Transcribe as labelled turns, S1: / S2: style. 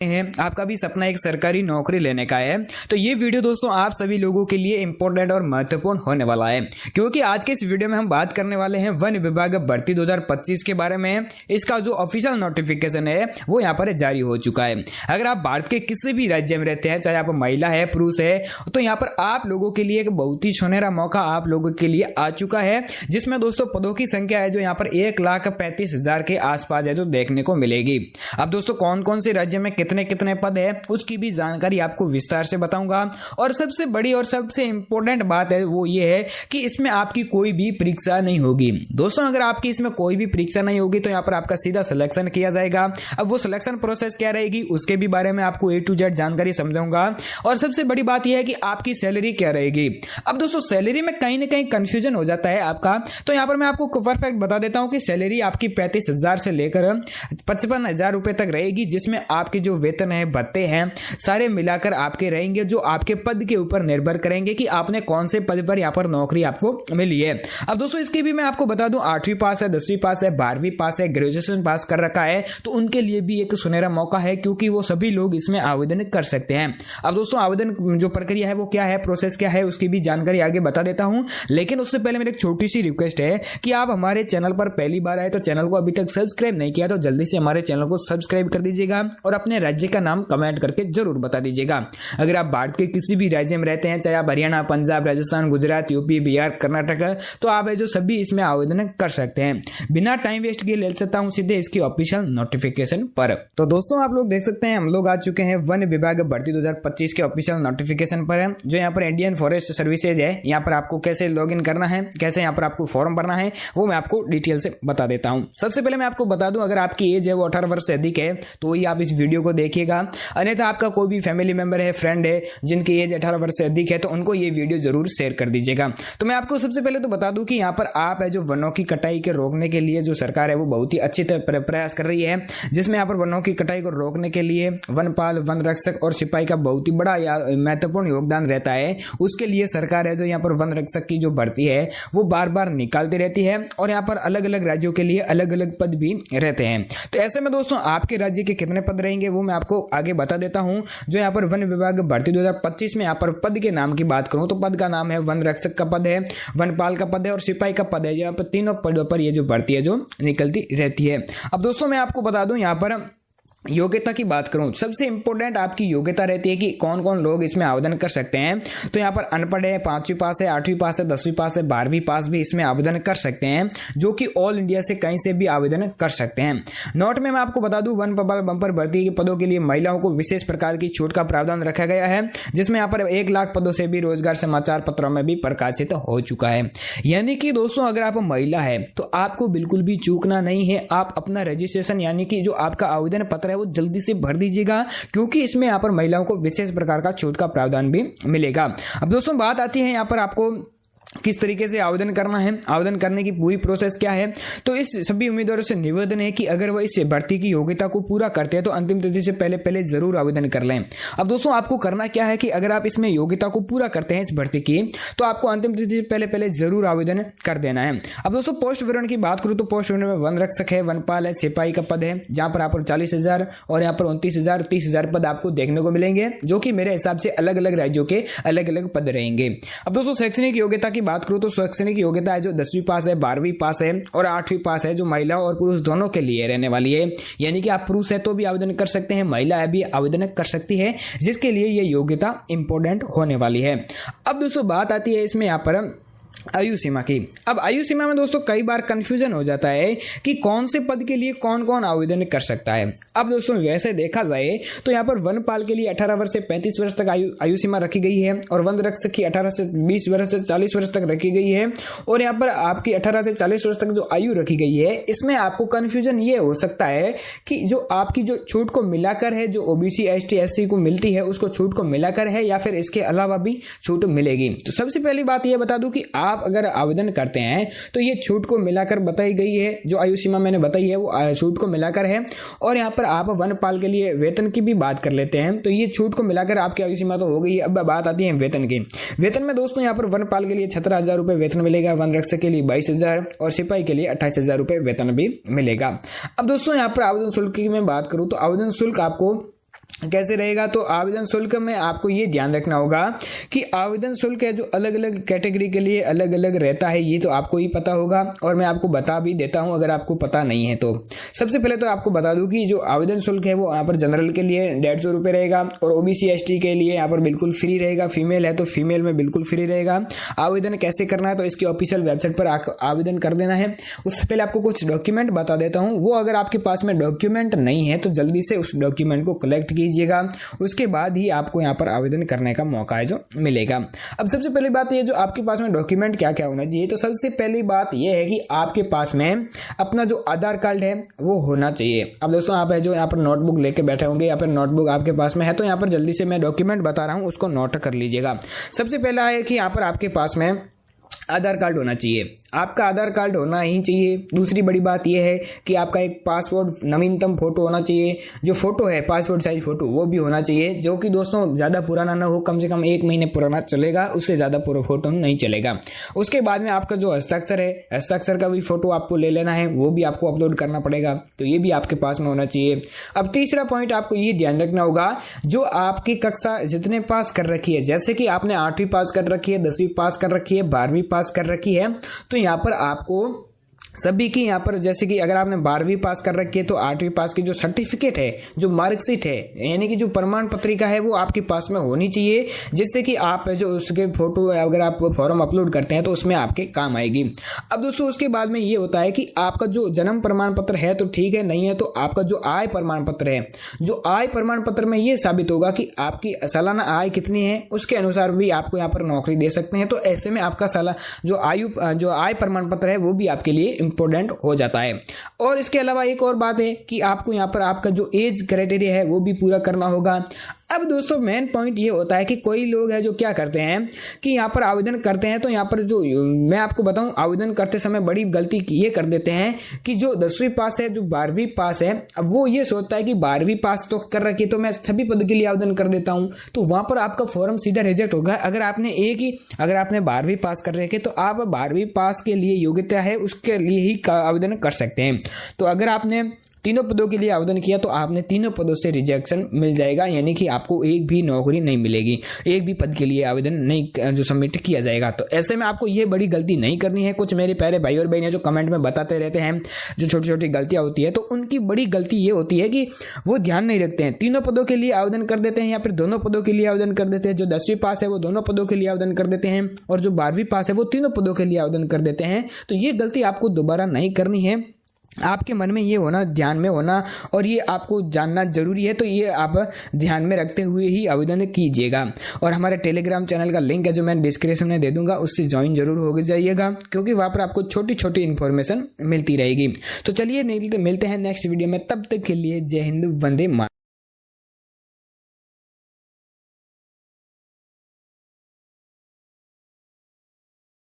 S1: हैं, आपका भी सपना एक सरकारी नौकरी लेने का है, तो ये वीडियो दोस्तों आप सभी लोगों के लिए इंपॉर्टेंट और महत्वपूर्ण होने वाला है, क्योंकि आज के इस वीडियो में हम बात करने वाले हैं वन विभाग भर्ती 2025 के बारे में। इसका जो ऑफिशियल नोटिफिकेशन है वो यहाँ पर जारी हो चुका है। अगर आप भारत के किसी भी राज्य में रहते हैं, चाहे आप महिला है पुरुष है, तो यहाँ पर आप लोगों के लिए एक बहुत ही सुनहरा मौका आप लोगों के लिए आ चुका है, जिसमें दोस्तों पदों की संख्या है जो यहाँ पर 1,35,000 के आसपास है जो देखने को मिलेगी। अब दोस्तों कौन कौन से राज्य में कितने कितने पद है उसकी भी जानकारी आपको विस्तार से बताऊंगा। और सबसे बड़ी और सबसे इंपॉर्टेंट बात है वो ये है कि इसमें आपकी कोई भी परीक्षा नहीं होगी। दोस्तों अगर आपकी इसमें कोई भी परीक्षा नहीं होगी तो यहाँ पर आपका सीधा सिलेक्शन किया जाएगा। अब वो सिलेक्शन प्रोसेस क्या रहेगी उसके भी बारे में आपको A to Z जानकारी समझाऊंगा। और सबसे बड़ी बात यह है कि आपकी सैलरी क्या रहेगी। अब दोस्तों सैलरी में कहीं ना कहीं कंफ्यूजन हो जाता है आपका, तो यहाँ पर मैं आपको परफेक्ट बता देता हूं कि सैलरी आपकी 35,000 से लेकर 55,000 रुपए तक रहेगी, जिसमें आपके जो वेतन है भत्ते हैं सारे मिलाकर आपके रहेंगे, जो आपके पद के ऊपर निर्भर करेंगे कि आपने कौन से पद पर यहाँ पर नौकरी आपको मिली है। अब दोस्तों इसकी भी मैं आपको बता दूं 8वीं पास है, 10वीं पास है, 12वीं पास है, ग्रेजुएशन पास कर रखा है, तो उनके लिए भी एक सुनहरा मौका है, क्योंकि वो सभी लोग इसमें आवेदन कर सकते हैं। अब दोस्तों आवेदन जो प्रक्रिया है वो क्या है, प्रोसेस क्या है, उसकी भी जानकारी आगे बता देता हूं। लेकिन उससे पहले मेरी एक छोटी सी रिक्वेस्ट है कि आप हमारे चैनल पर पहली बार आए तो चैनल को अभी तक सब्सक्राइब नहीं किया तो जल्दी से हमारे चैनल को सब्सक्राइब कर दीजिएगा और अपने राज्य का नाम कमेंट करके जरूर बता दीजिएगा। अगर आप भारत के किसी भी राज्य में रहते हैं, चाहे आप हरियाणा, पंजाब, राजस्थान, गुजरात, यूपी, बिहार, कर्नाटक, तो आप जो सभी इसमें आवेदन कर सकते हैं। बिना टाइम वेस्ट किए ले सकता हूं सीधे इसकी ऑफिशियल नोटिफिकेशन पर। तो दोस्तों आप लोग देख सकते हैं हम लोग आ चुके हैं वन विभाग भर्ती 2025 के ऑफिशियल नोटिफिकेशन पर, जो यहाँ पर इंडियन फॉरेस्ट सर्विसेज है। यहाँ पर आपको कैसे लॉग इन करना है, कैसे यहाँ पर आपको फॉर्म भरना है, वो मैं आपको डिटेल से बता देता हूँ। सबसे पहले मैं आपको बता दूं अगर आपकी एज है वो 18 वर्ष से अधिक है तो ही आप इस वीडियो को देखिएगा, अन्यथा आपका कोई भी फैमिली मेंबर है, फ्रेंड है जिनकी एज 18 वर्ष से अधिक है तो उनको ये वीडियो जरूर शेयर कर दीजिएगा। तो मैं आपको सबसे पहले तो बता दूं कि यहाँ पर आप है जो वनों की कटाई के रोकने के लिए जो सरकार है वो बहुत ही अच्छी तरह प्रयास कर रही है, जिसमें यहाँ पर वनों की कटाई को रोकने के लिए वनपाल, वन रक्षक और सिपाही का बहुत ही बड़ा महत्वपूर्ण योगदान रहता है। उसके लिए सरकार है जो यहाँ पर वन रक्षक की जो भर्ती है वो बार बार निकालती रहती है और यहाँ पर अलग अलग राज्यों के लिए अलग अलग पद भी रहते हैं। तो ऐसे में दोस्तों आपके राज्य के कितने पद रहेंगे वो मैं आपको आगे बता देता हूं। जो यहाँ पर वन विभाग भर्ती 2025 में यहाँ पर पद के नाम की बात करूं तो पद का नाम है वन रक्षक का पद है, वनपाल का पद है और सिपाही का पद है। यहाँ पर तीनों पदों पर ये जो भर्ती है जो निकलती रहती है। अब दोस्तों मैं आपको बता दूं यहाँ पर योग्यता की बात करूं, सबसे इंपॉर्टेंट आपकी योग्यता रहती है कि कौन कौन लोग इसमें आवेदन कर सकते हैं। तो यहाँ पर अनपढ़ है, 5वीं पास है, 8वीं पास है, 10वीं पास है, 12वीं पास भी इसमें आवेदन कर सकते हैं, जो कि ऑल इंडिया से कहीं से भी आवेदन कर सकते हैं। नोट में मैं आपको बता दूं वन बंपर भर्ती के पदों के लिए महिलाओं को विशेष प्रकार की छूट का प्रावधान रखा गया है, जिसमें यहाँ पर 1 लाख पदों से भी रोजगार समाचार पत्रों में भी प्रकाशित हो चुका है। यानी कि दोस्तों अगर आप महिला है तो आपको बिल्कुल भी चूकना नहीं है, आप अपना रजिस्ट्रेशन यानी कि जो आपका आवेदन पत्र है वो जल्दी से भर दीजिएगा, क्योंकि इसमें यहाँ पर महिलाओं को विशेष प्रकार का छूट का प्रावधान भी मिलेगा। अब दोस्तों बात आती है यहाँ पर आपको किस तरीके से आवेदन करना है, आवेदन करने की पूरी प्रोसेस क्या है। तो इस सभी उम्मीदवारों से निवेदन है कि अगर वह इस भर्ती की योग्यता को पूरा करते हैं तो अंतिम तिथि से पहले जरूर आवेदन कर लें। अब दोस्तों आपको करना क्या है कि अगर आप इसमें योग्यता को पूरा करते हैं इस भर्ती की, तो आपको अंतिम तिथि से पहले जरूर आवेदन कर देना है। अब दोस्तों पोस्ट विवरण की बात करूं तो पोस्ट विवरण में वन रक्षक है, वनपाल है, सिपाही का पद है, जहां पर आप 40,000 और यहाँ पर 29,000, 30,000 पद आपको देखने को मिलेंगे, जो कि मेरे हिसाब से अलग अलग राज्यों के अलग अलग पद रहेंगे। अब दोस्तों शैक्षणिक योग्यता की बात करूं तो शैक्षणिक योग्यता है जो 10वीं पास है, 12वीं पास है और 8वीं पास है, जो महिला और पुरुष दोनों के लिए रहने वाली है। यानी कि आप पुरुष है तो भी आवेदन कर सकते हैं, महिला है भी आवेदन कर सकती है, जिसके लिए यह योग्यता इंपॉर्टेंट होने वाली है। अब दोस्तों बात आती है इसमें यहाँ पर आयु सीमा की। अब आयु सीमा में दोस्तों कई बार कंफ्यूजन हो जाता है कि कौन से पद के लिए कौन कौन आवेदन कर सकता है। अब दोस्तों वैसे देखा जाए तो यहाँ पर वनपाल के लिए 18 वर्ष से 35 वर्ष तक आयु सीमा रखी गई है और वन रक्षक की 18 से 20 वर्ष से 40 वर्ष तक रखी गई है। और यहाँ पर आपकी 18 से 40 वर्ष तक जो आयु रखी गई है, इसमें आपको कंफ्यूजन ये हो सकता है कि जो आपकी जो छूट को मिलाकर है, जो ओबीसी, एसटी, एससी को मिलती है उसको छूट को मिलाकर है या फिर इसके अलावा भी छूट मिलेगी। तो सबसे पहली बात यह बता दूं कि आप अगर आवेदन करते हैं तो ये छूट को मिलाकर बताई गई है, जो आयु सीमा मैंने बताई है वो छूट को मिलाकर है। और यहाँ पर आप वनपाल के लिए वेतन की भी बात कर लेते हैं तो ये छूट को मिलाकर आपकी आयु सीमा तो हो गई है। अब बात आती है वेतन की। वेतन में दोस्तों यहाँ पर वनपाल के लिए 17,000 रुपए वेतन मिलेगा, वन रक्षक के लिए 22,000 और सिपाही के लिए 28,000 रुपए वेतन भी मिलेगा। अब दोस्तों यहाँ पर आवेदन शुल्क की मैं बात करूं तो आवेदन शुल्क आपको कैसे रहेगा, तो आवेदन शुल्क में आपको ये ध्यान रखना होगा कि आवेदन शुल्क है जो अलग अलग कैटेगरी के लिए अलग अलग रहता है, ये तो आपको ही पता होगा और मैं आपको बता भी देता हूं अगर आपको पता नहीं है तो। सबसे पहले तो आपको बता दूं कि जो आवेदन शुल्क है वो यहाँ पर जनरल के लिए 150 रुपये रहेगा और ओबीसी एसटी के लिए यहाँ पर बिल्कुल फ्री रहेगा। फीमेल है तो फीमेल में बिल्कुल फ्री रहेगा। आवेदन कैसे करना है, तो इसकी ऑफिशियल वेबसाइट पर आवेदन कर देना है। उससे पहले आपको कुछ डॉक्यूमेंट बता देता हूँ, वो अगर आपके पास में डॉक्यूमेंट नहीं है तो जल्दी से उस डॉक्यूमेंट को कलेक्ट कीजिएगा, उसके बाद ही आपको यहाँ पर आवेदन करने का मौका है जो मिलेगा। अब सबसे पहली बात ये जो आपके पास में डॉक्यूमेंट क्या क्या होना चाहिए, तो सबसे पहली बात ये है कि आपके पास में अपना जो आधार कार्ड है वो होना चाहिए। अब दोस्तों आप है जो यहाँ पर नोटबुक लेके बैठे होंगे या फिर नोटबुक आपके पास में है तो यहाँ पर जल्दी से मैं डॉक्यूमेंट बता रहा हूँ उसको नोट कर लीजिएगा। सबसे पहला है कि यहाँ पर आपके पास में आधार कार्ड होना चाहिए, आपका आधार कार्ड होना ही चाहिए। दूसरी बड़ी बात यह है कि आपका एक पासपोर्ट नवीनतम फोटो होना चाहिए, जो फोटो है पासपोर्ट साइज फोटो वो भी होना चाहिए, जो कि दोस्तों ज़्यादा पुराना ना हो, कम से कम 1 महीने पुराना चलेगा, उससे ज़्यादा पूरा फोटो नहीं चलेगा। उसके बाद में आपका जो हस्ताक्षर है, हस्ताक्षर का भी फोटो आपको ले लेना है, वो भी आपको अपलोड करना पड़ेगा, तो ये भी आपके पास में होना चाहिए। अब तीसरा पॉइंट आपको ये ध्यान रखना होगा, जो आपकी कक्षा जितने पास कर रखी है, जैसे कि आपने 8वीं पास कर रखी है, 10वीं पास कर रखी है, 12वीं पास कर रखी है, तो यहाँ पर आपको सभी की यहाँ पर जैसे कि अगर आपने 12वीं पास कर रखी है तो 8वीं पास की जो सर्टिफिकेट है, जो मार्कशीट है, यानी कि जो प्रमाण पत्रिका है वो आपके पास में होनी चाहिए, जिससे कि आप जो उसके फोटो अगर आप फॉर्म अपलोड करते हैं तो उसमें आपके काम आएगी। अब दोस्तों उसके बाद में ये होता है कि आपका जो जन्म प्रमाण पत्र है तो ठीक है, नहीं है तो आपका जो आय प्रमाण पत्र है, जो आय प्रमाण पत्र में ये साबित होगा कि आपकी सालाना आय कितनी है, उसके अनुसार भी आपको यहाँ पर नौकरी दे सकते हैं। तो ऐसे में आपका जो आय प्रमाण पत्र है वो भी आपके लिए इंपॉर्टेंट हो जाता है। और इसके अलावा एक और बात है कि आपको यहाँ पर आपका जो एज क्राइटेरिया है वो भी पूरा करना होगा। अब दोस्तों मेन पॉइंट ये होता है कि कोई लोग हैं जो क्या करते हैं कि यहाँ पर आवेदन करते हैं, तो यहाँ पर जो मैं आपको बताऊं आवेदन करते समय बड़ी गलती ये कर देते हैं कि जो 10वीं पास है, जो 12वीं पास है, अब वो ये सोचता है कि 12वीं पास तो कर रखी तो मैं सभी पद के लिए आवेदन कर देता हूँ, तो वहां पर आपका फॉर्म सीधा रिजेक्ट होगा। अगर आपने 12वीं पास कर रखे तो आप 12वीं पास के लिए योग्यता है उसके लिए ही आवेदन कर सकते हैं। तो अगर आपने तीनों पदों के लिए आवेदन किया तो आपने तीनों पदों से रिजेक्शन मिल जाएगा, यानी कि आपको एक भी नौकरी नहीं मिलेगी, एक भी पद के लिए आवेदन नहीं जो सबमिट किया जाएगा। तो ऐसे में आपको ये बड़ी गलती नहीं करनी है। कुछ मेरे प्यारे भाई और बहनें जो कमेंट में बताते रहते हैं जो छोटी छोटी गलतियां होती है, तो उनकी बड़ी गलती ये होती है कि वो ध्यान नहीं रखते हैं, तीनों पदों के लिए आवेदन कर देते हैं या फिर दोनों पदों के लिए आवेदन कर देते हैं। जो 10वीं पास है वो दोनों पदों के लिए आवेदन कर देते हैं और जो 12वीं पास है वो तीनों पदों के लिए आवेदन कर देते हैं। तो ये गलती आपको दोबारा नहीं करनी है। आपके मन में ये होना, ध्यान में होना, और ये आपको जानना जरूरी है, तो ये आप ध्यान में रखते हुए ही आवेदन कीजिएगा। और हमारे टेलीग्राम चैनल का लिंक है जो मैं डिस्क्रिप्शन में दे दूंगा, उससे ज्वाइन जरूर हो जाइएगा, क्योंकि वहाँ पर आपको छोटी छोटी इन्फॉर्मेशन मिलती रहेगी। तो चलिए मिलते हैं नेक्स्ट वीडियो में, तब तक के लिए जय हिंद, वंदे मातरम।